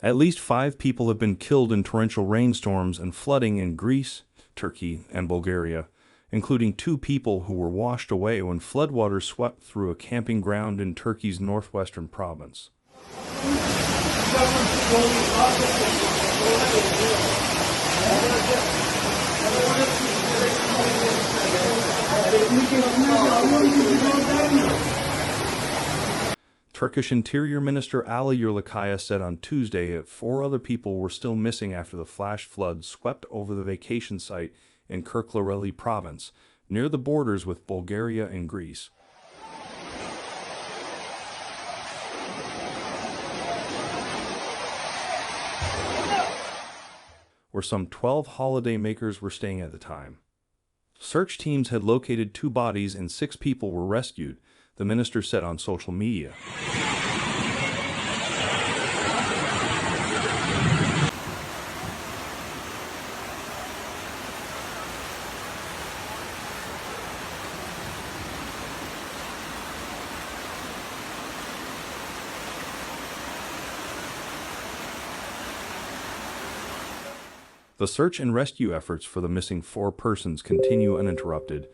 At least 5 people have been killed in torrential rainstorms and flooding in Greece, Turkey, and Bulgaria, including 2 people who were washed away when floodwaters swept through a camping ground in Turkey's northwestern province. Turkish Interior Minister Ali Yerlikaya said on Tuesday that 4 other people were still missing after the flash flood swept over the vacation site in Kırklareli province, near the borders with Bulgaria and Greece. Where some 12 holidaymakers were staying at the time. Search teams had located 2 bodies and 6 people were rescued, the minister said on social media. The search and rescue efforts for the missing 4 persons continue uninterrupted,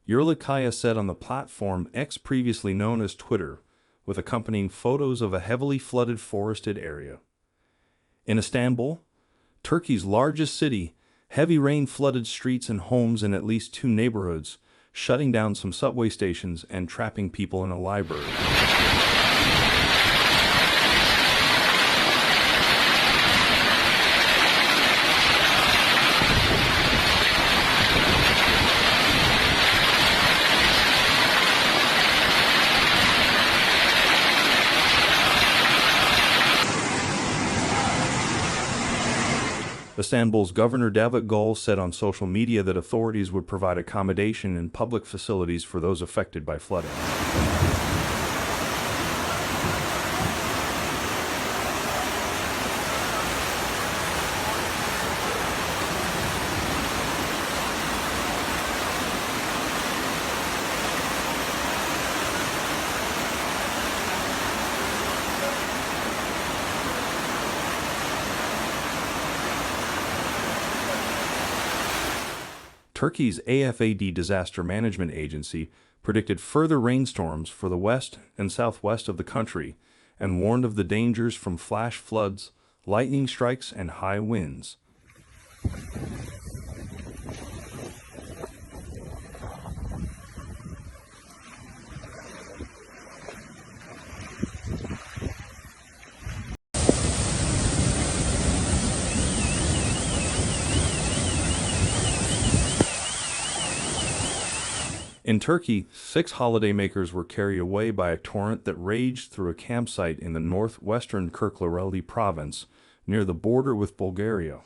Yerlikaya said on the platform X, previously known as Twitter, with accompanying photos of a heavily flooded forested area. In Istanbul, Turkey's largest city, heavy rain flooded streets and homes in at least 2 neighborhoods, shutting down some subway stations and trapping people in a library. Istanbul's Governor Davut Gül said on social media that authorities would provide accommodation in public facilities for those affected by flooding. Turkey's AFAD disaster management agency predicted further rainstorms for the west and southwest of the country and warned of the dangers from flash floods, lightning strikes, and high winds. In Turkey, 6 holidaymakers were carried away by a torrent that raged through a campsite in the northwestern Kırklareli province, near the border with Bulgaria.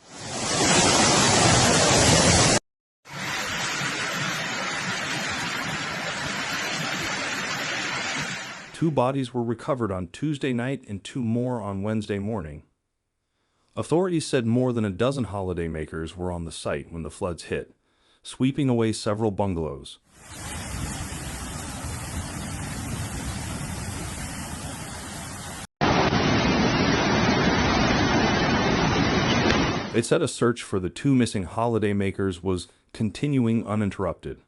Two bodies were recovered on Tuesday night and 2 more on Wednesday morning. Authorities said more than a dozen holidaymakers were on the site when the floods hit, sweeping away several bungalows. They said a search for the 2 missing holidaymakers was continuing uninterrupted.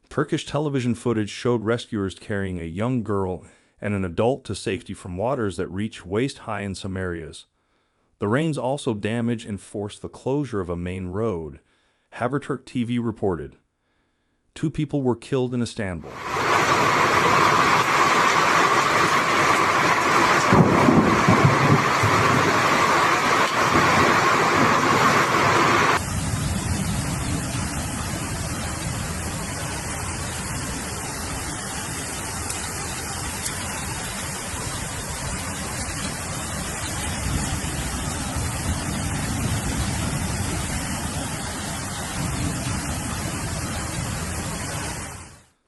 Turkish television footage showed rescuers carrying a young girl and an adult to safety from waters that reach waist-high in some areas. The rains also damaged and forced the closure of a main road, Haberturk TV reported. 2 people were killed in Istanbul.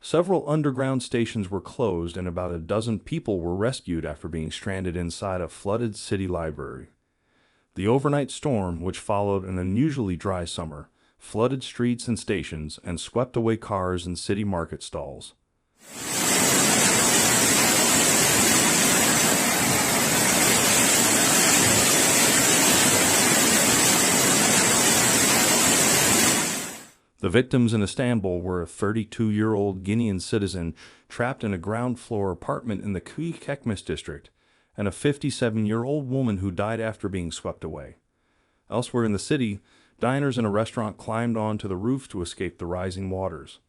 Several underground stations were closed and about a dozen people were rescued after being stranded inside a flooded city library. The overnight storm, which followed an unusually dry summer, flooded streets and stations and swept away cars and city market stalls. The victims in Istanbul were a 32-year-old Guinean citizen trapped in a ground-floor apartment in the Kekmes district, and a 57-year-old woman who died after being swept away. Elsewhere in the city, diners in a restaurant climbed onto the roof to escape the rising waters.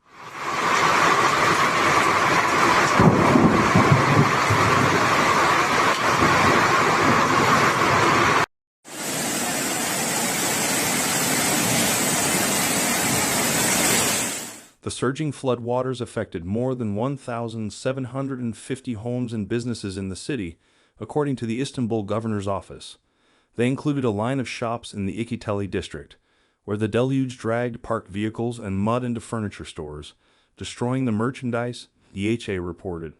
The surging floodwaters affected more than 1,750 homes and businesses in the city, according to the Istanbul governor's office. They included a line of shops in the Ikiteli district, where the deluge dragged parked vehicles and mud into furniture stores, destroying the merchandise, the HA reported.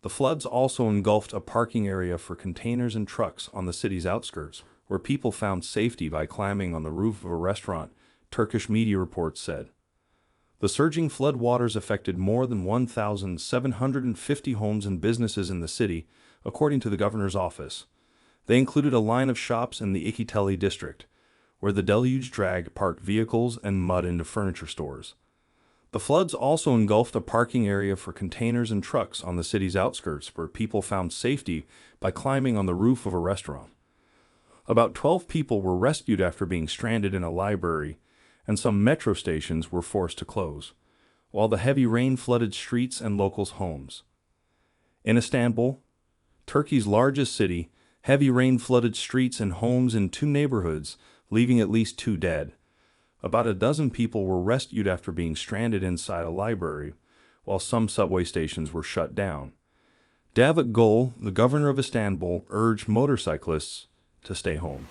The floods also engulfed a parking area for containers and trucks on the city's outskirts, where people found safety by climbing on the roof of a restaurant, Turkish media reports said. The surging floodwaters affected more than 1,750 homes and businesses in the city, according to the governor's office. They included a line of shops in the Ikiteli district, where the deluge dragged parked vehicles and mud into furniture stores. The floods also engulfed a parking area for containers and trucks on the city's outskirts, where people found safety by climbing on the roof of a restaurant. About 12 people were rescued after being stranded in a library, and some metro stations were forced to close, while the heavy rain flooded streets and locals' homes. In Istanbul, Turkey's largest city, heavy rain flooded streets and homes in 2 neighborhoods, leaving at least 2 dead. About a dozen people were rescued after being stranded inside a library, while some subway stations were shut down. Davut Gül, the governor of Istanbul, urged motorcyclists to stay home.